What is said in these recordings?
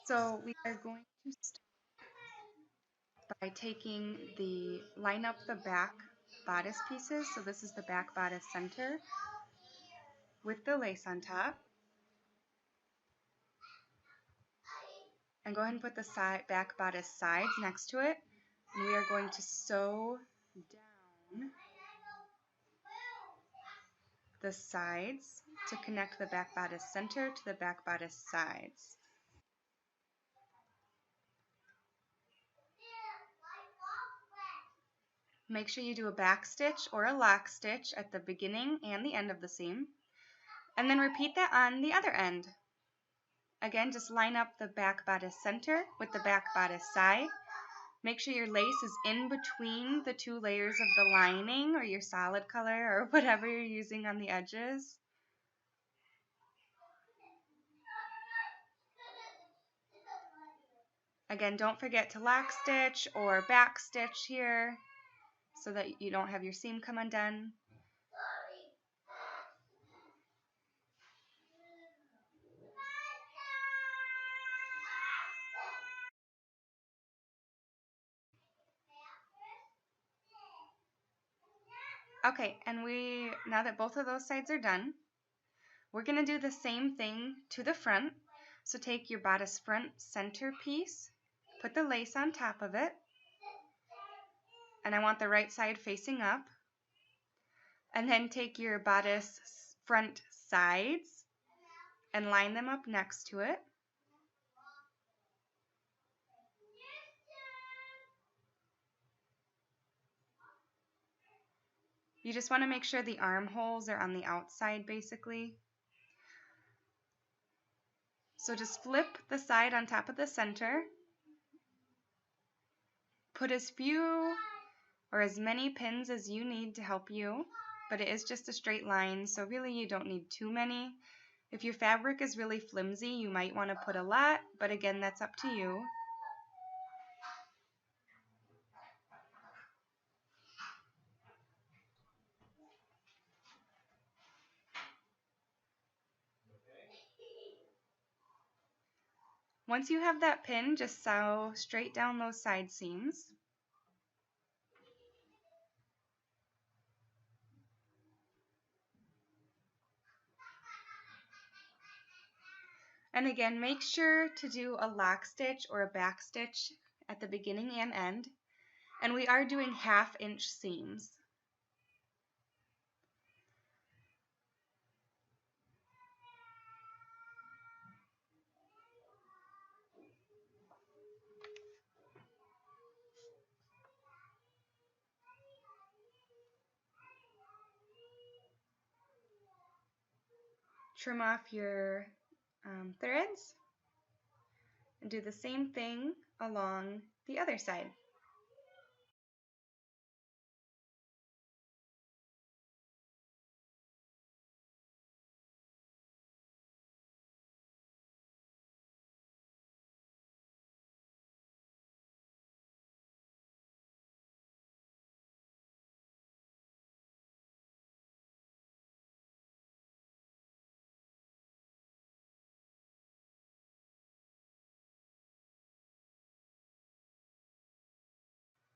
So we are going to start by taking line up the back bodice pieces. So this is the back bodice center with the lace on top. And go ahead and put the back bodice sides next to it. And we are going to sew down the sides to connect the back bodice center to the back bodice sides. Make sure you do a back stitch or a lock stitch at the beginning and the end of the seam. And then repeat that on the other end. Again, just line up the back bodice center with the back bodice side. Make sure your lace is in between the two layers of the lining or your solid color or whatever you're using on the edges. Again, don't forget to lock stitch or back stitch here so that you don't have your seam come undone. Okay, and now that both of those sides are done, we're going to do the same thing to the front. So take your bodice front center piece, put the lace on top of it, and I want the right side facing up. And then take your bodice front sides and line them up next to it. You just want to make sure the armholes are on the outside basically. So just flip the side on top of the center. Put as few or as many pins as you need to help you, but it is just a straight line, so really you don't need too many. If your fabric is really flimsy, you might want to put a lot, but again, that's up to you. Once you have that pin, just sew straight down those side seams. And again, make sure to do a lock stitch or a back stitch at the beginning and end. And we are doing 1/2 inch seams. Trim off your threads and do the same thing along the other side.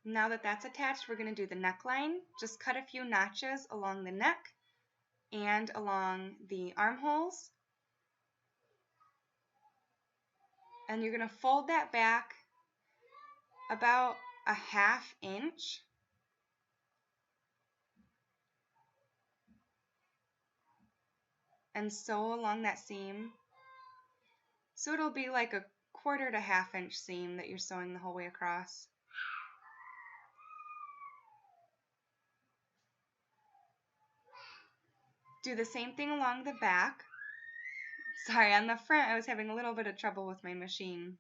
Now that that's attached, we're going to do the neckline. Just cut a few notches along the neck and along the armholes. And you're going to fold that back about a 1/2 inch. And sew along that seam. So it'll be like a 1/4 to 1/2 inch seam that you're sewing the whole way across. Do the same thing along the back. Sorry, on the front I was having a little bit of trouble with my machine.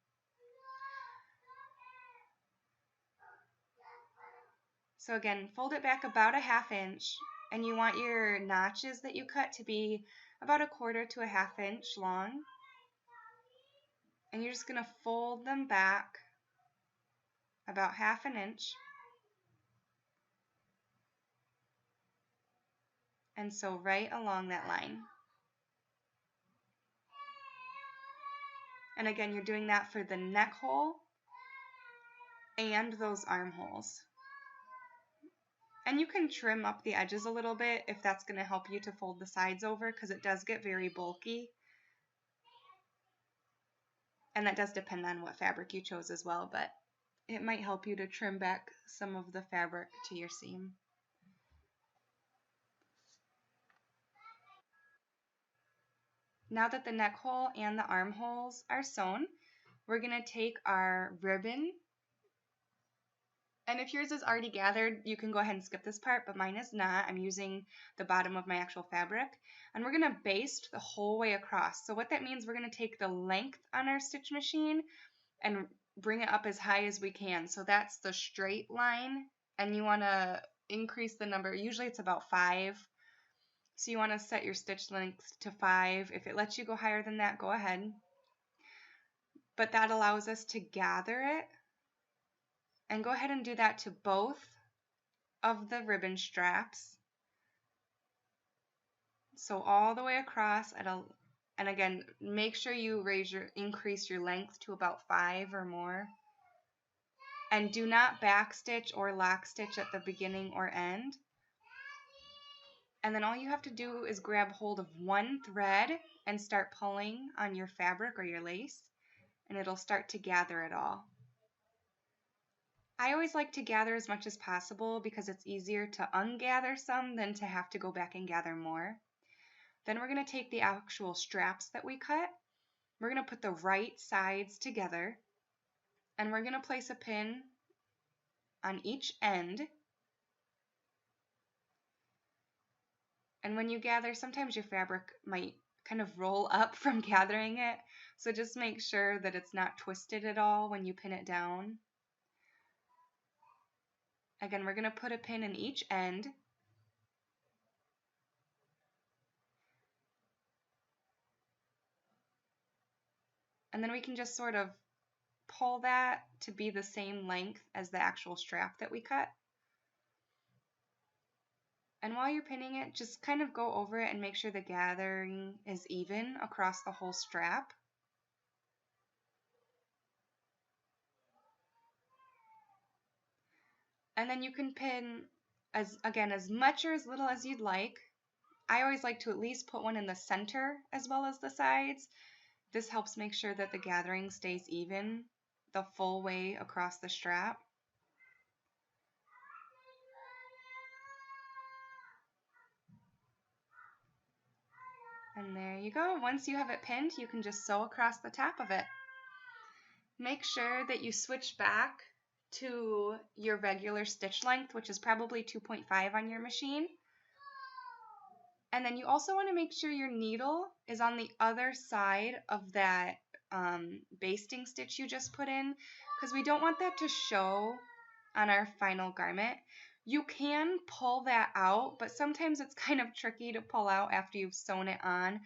So again, fold it back about a 1/2 inch, and you want your notches that you cut to be about a 1/4 to a 1/2 inch long. And you're just going to fold them back about 1/2 inch and sew right along that line. And again, you're doing that for the neck hole and those armholes. And you can trim up the edges a little bit if that's going to help you to fold the sides over, because it does get very bulky. And that does depend on what fabric you chose as well, but it might help you to trim back some of the fabric to your seam. Now that the neck hole and the armholes are sewn, we're going to take our ribbon. And if yours is already gathered, you can go ahead and skip this part, but mine is not. I'm using the bottom of my actual fabric. And we're going to baste the whole way across. So what that means, we're going to take the length on our stitch machine and bring it up as high as we can. So that's the straight line, and you want to increase the number. Usually it's about 5. So you want to set your stitch length to 5. If it lets you go higher than that, go ahead. But that allows us to gather it. And go ahead and do that to both of the ribbon straps. So all the way across and again, make sure you increase your length to about 5 or more. And do not backstitch or lock stitch at the beginning or end. And then all you have to do is grab hold of one thread and start pulling on your fabric or your lace, and it'll start to gather it all. I always like to gather as much as possible because it's easier to ungather some than to have to go back and gather more. Then we're going to take the actual straps that we cut. We're going to put the right sides together, and we're going to place a pin on each end. And when you gather, sometimes your fabric might kind of roll up from gathering it, so just make sure that it's not twisted at all when you pin it down. Again, we're going to put a pin in each end. And then we can just sort of pull that to be the same length as the actual strap that we cut. And while you're pinning it, just kind of go over it and make sure the gathering is even across the whole strap. And then you can pin as much or as little as you'd like. I always like to at least put one in the center as well as the sides. This helps make sure that the gathering stays even the full way across the strap. And there you go. Once you have it pinned, you can just sew across the top of it. Make sure that you switch back to your regular stitch length, which is probably 2.5 on your machine. And then you also want to make sure your needle is on the other side of that basting stitch you just put in, because we don't want that to show on our final garment. You can pull that out, but sometimes it's kind of tricky to pull out after you've sewn it on.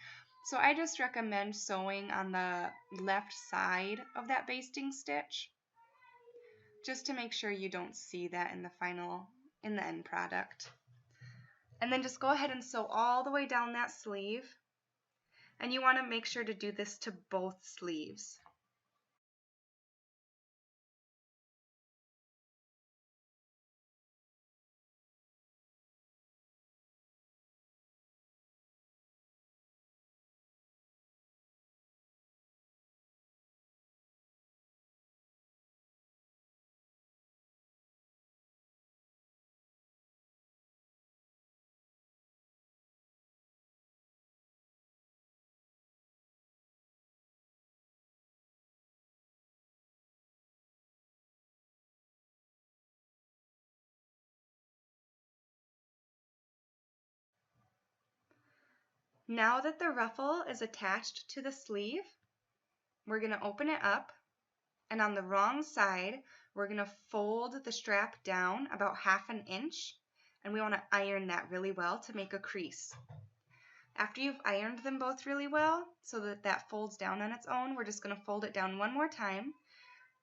So I just recommend sewing on the left side of that basting stitch, just to make sure you don't see that in the end product. And then just go ahead and sew all the way down that sleeve. And you want to make sure to do this to both sleeves. Now that the ruffle is attached to the sleeve, we're going to open it up, and on the wrong side, we're going to fold the strap down about 1/2 inch, and we want to iron that really well to make a crease. After you've ironed them both really well, so that that folds down on its own, we're just going to fold it down one more time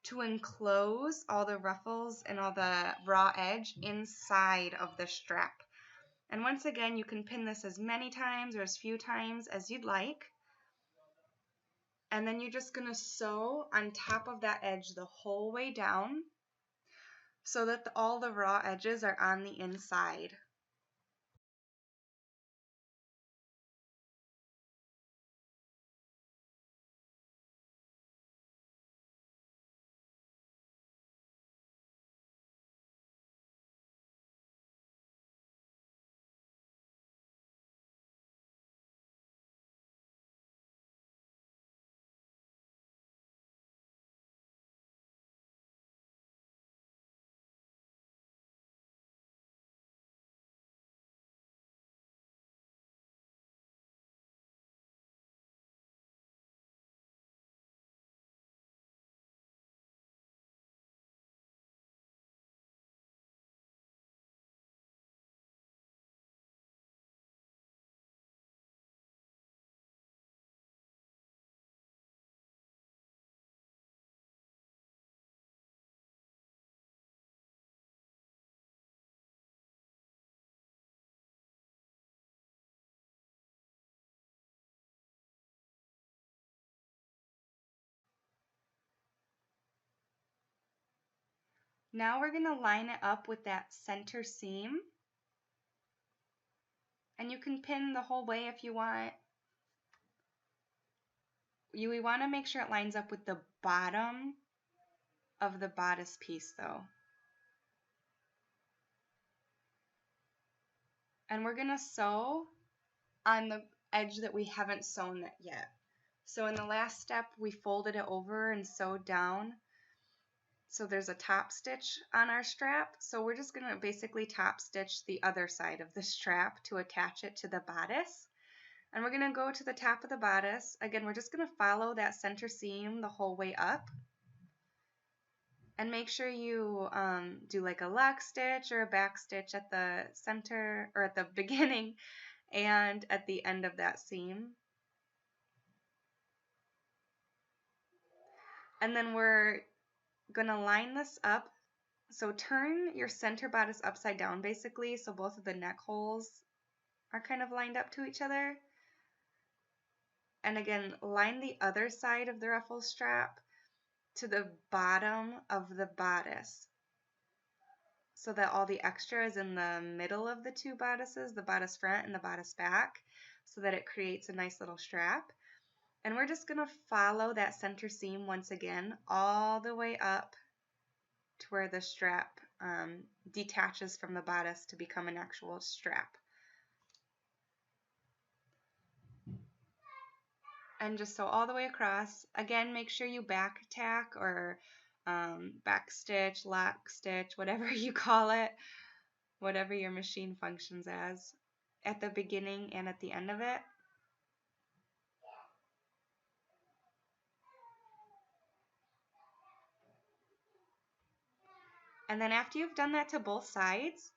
to enclose all the ruffles and all the raw edge inside of the strap. And once again, you can pin this as many times or as few times as you'd like. And then you're just going to sew on top of that edge the whole way down so that all the raw edges are on the inside. Now we're going to line it up with that center seam. And you can pin the whole way if you want. We want to make sure it lines up with the bottom of the bodice piece though. And we're going to sew on the edge that we haven't sewn that yet. So in the last step, we folded it over and sewed down. So there's a top stitch on our strap. So we're just going to basically top stitch the other side of the strap to attach it to the bodice. And we're going to go to the top of the bodice. Again, we're just going to follow that center seam the whole way up. And make sure you do like a lock stitch or a back stitch at the center or at the beginning and at the end of that seam. And then we're going to line this up. So turn your center bodice upside down basically, so both of the neck holes are kind of lined up to each other. And again, line the other side of the ruffle strap to the bottom of the bodice so that all the extra is in the middle of the two bodices, the bodice front and the bodice back, so that it creates a nice little strap. And we're just going to follow that center seam once again all the way up to where the strap detaches from the bodice to become an actual strap. And just sew all the way across. Again, make sure you back tack or back stitch, lock stitch, whatever you call it, whatever your machine functions as, at the beginning and at the end of it. And then after you've done that to both sides,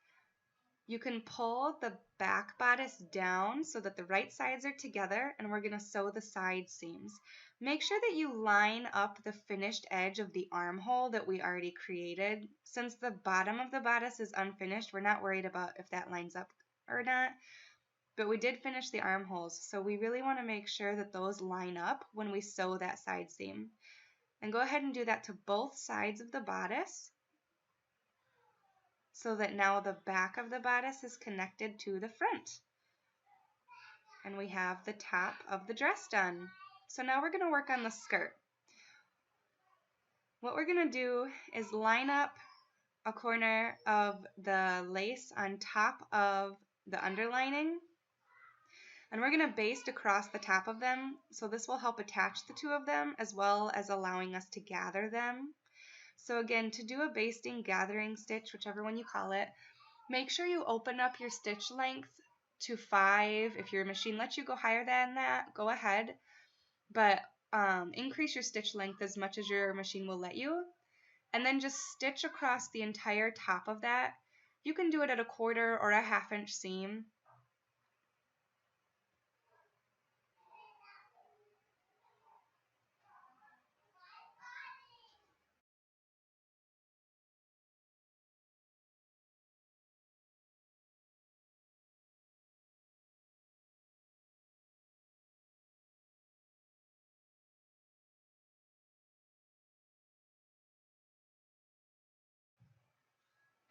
you can pull the back bodice down so that the right sides are together, and we're going to sew the side seams. Make sure that you line up the finished edge of the armhole that we already created. Since the bottom of the bodice is unfinished, we're not worried about if that lines up or not, but we did finish the armholes, so we really want to make sure that those line up when we sew that side seam. And go ahead and do that to both sides of the bodice, so that now the back of the bodice is connected to the front. And we have the top of the dress done. So now we're going to work on the skirt. What we're going to do is line up a corner of the lace on top of the underlining, and we're going to baste across the top of them. So this will help attach the two of them as well as allowing us to gather them. So again, to do a basting gathering stitch, whichever one you call it, make sure you open up your stitch length to 5. If your machine lets you go higher than that, go ahead. But increase your stitch length as much as your machine will let you. And then just stitch across the entire top of that. You can do it at a 1/4 or a 1/2 inch seam.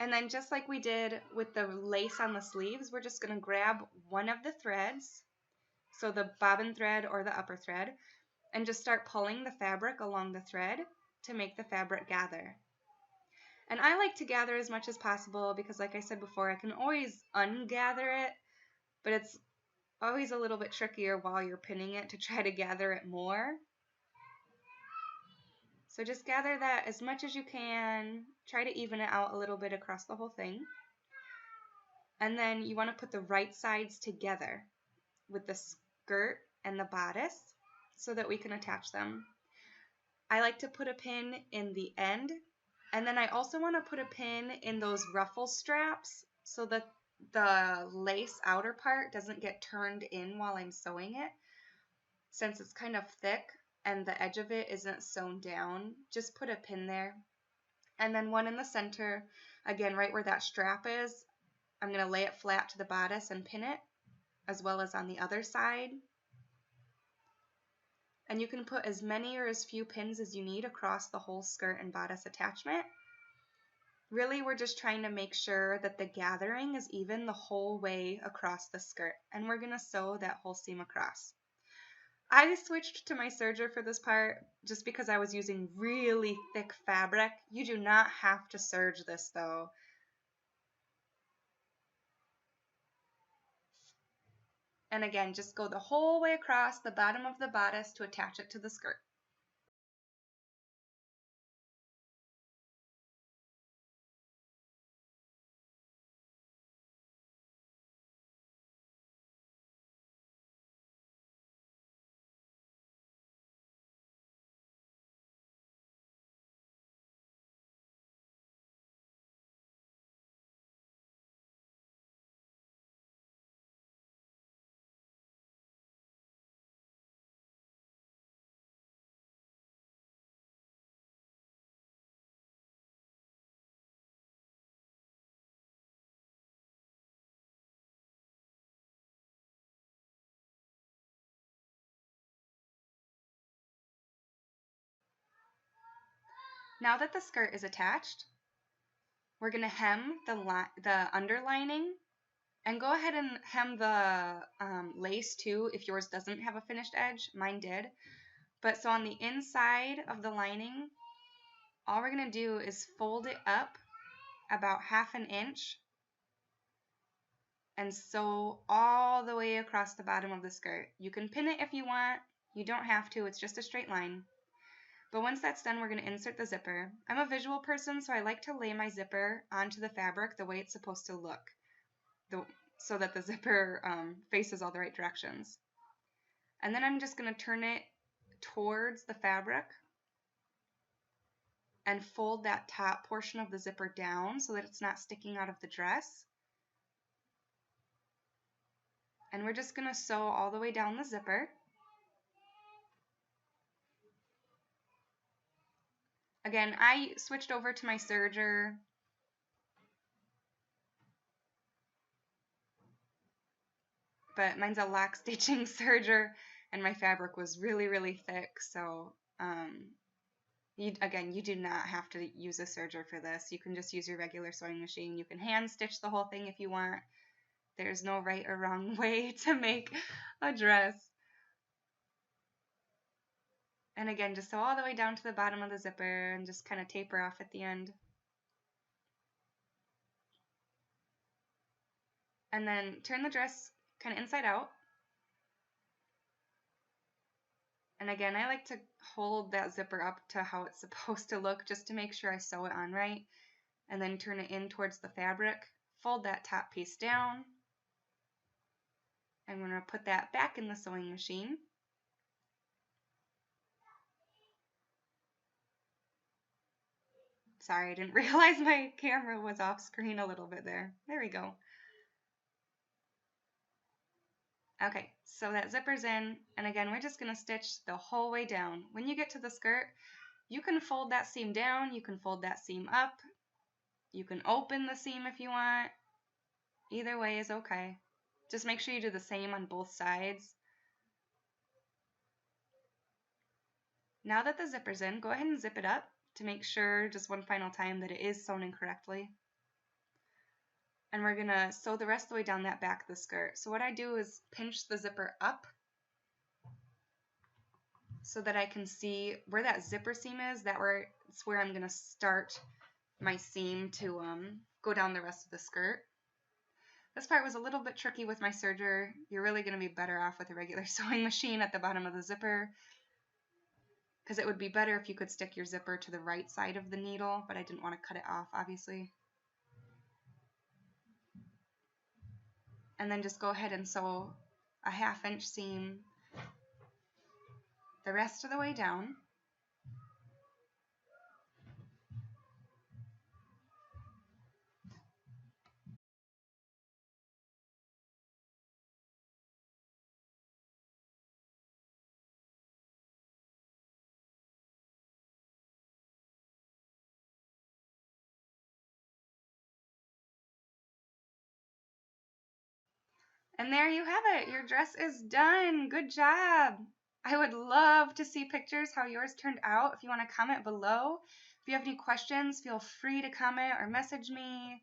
And then just like we did with the lace on the sleeves, we're just going to grab one of the threads, so the bobbin thread or the upper thread, and just start pulling the fabric along the thread to make the fabric gather. And I like to gather as much as possible because, like I said before, I can always ungather it, but it's always a little bit trickier while you're pinning it to try to gather it more. So just gather that as much as you can. Try to even it out a little bit across the whole thing. And then you want to put the right sides together with the skirt and the bodice so that we can attach them. I like to put a pin in the end, and then I also want to put a pin in those ruffle straps so that the lace outer part doesn't get turned in while I'm sewing it. Since it's kind of thick and the edge of it isn't sewn down, just put a pin there. And then one in the center, again right where that strap is, I'm going to lay it flat to the bodice and pin it, as well as on the other side. And you can put as many or as few pins as you need across the whole skirt and bodice attachment. Really, we're just trying to make sure that the gathering is even the whole way across the skirt, and we're going to sew that whole seam across. I switched to my serger for this part just because I was using really thick fabric. You do not have to serge this though. And again, just go the whole way across the bottom of the bodice to attach it to the skirt. Now that the skirt is attached, we're going to hem the underlining, and go ahead and hem the lace too if yours doesn't have a finished edge. Mine did. But so on the inside of the lining, all we're going to do is fold it up about 1/2 inch and sew all the way across the bottom of the skirt. You can pin it if you want. You don't have to. It's just a straight line. But once that's done, we're going to insert the zipper. I'm a visual person, so I like to lay my zipper onto the fabric the way it's supposed to look, so that the zipper faces all the right directions. And then I'm just going to turn it towards the fabric and fold that top portion of the zipper down so that it's not sticking out of the dress. And we're just going to sew all the way down the zipper. Again, I switched over to my serger. But mine's a lock stitching serger, and my fabric was really, really thick. So you do not have to use a serger for this. You can just use your regular sewing machine. You can hand stitch the whole thing if you want. There's no right or wrong way to make a dress. And again, just sew all the way down to the bottom of the zipper and just kind of taper off at the end. And then turn the dress kind of inside out. And again, I like to hold that zipper up to how it's supposed to look just to make sure I sew it on right. And then turn it in towards the fabric. Fold that top piece down. I'm going to put that back in the sewing machine. Sorry, I didn't realize my camera was off screen a little bit there. There we go. Okay, so that zipper's in, and again, we're just going to stitch the whole way down. When you get to the skirt, you can fold that seam down, you can fold that seam up, you can open the seam if you want. Either way is okay. Just make sure you do the same on both sides. Now that the zipper's in, go ahead and zip it up to make sure just one final time that it is sewn in correctly. And we're going to sew the rest of the way down that back of the skirt. So what I do is pinch the zipper up so that I can see where that zipper seam is. It's where I'm going to start my seam to go down the rest of the skirt. This part was a little bit tricky with my serger. You're really going to be better off with a regular sewing machine at the bottom of the zipper, because it would be better if you could stick your zipper to the right side of the needle, but I didn't want to cut it off, obviously. And then just go ahead and sew a 1/2 inch seam the rest of the way down. And there you have it. Your dress is done. Good job. I would love to see pictures how yours turned out. If you want to comment below. If you have any questions, feel free to comment or message me.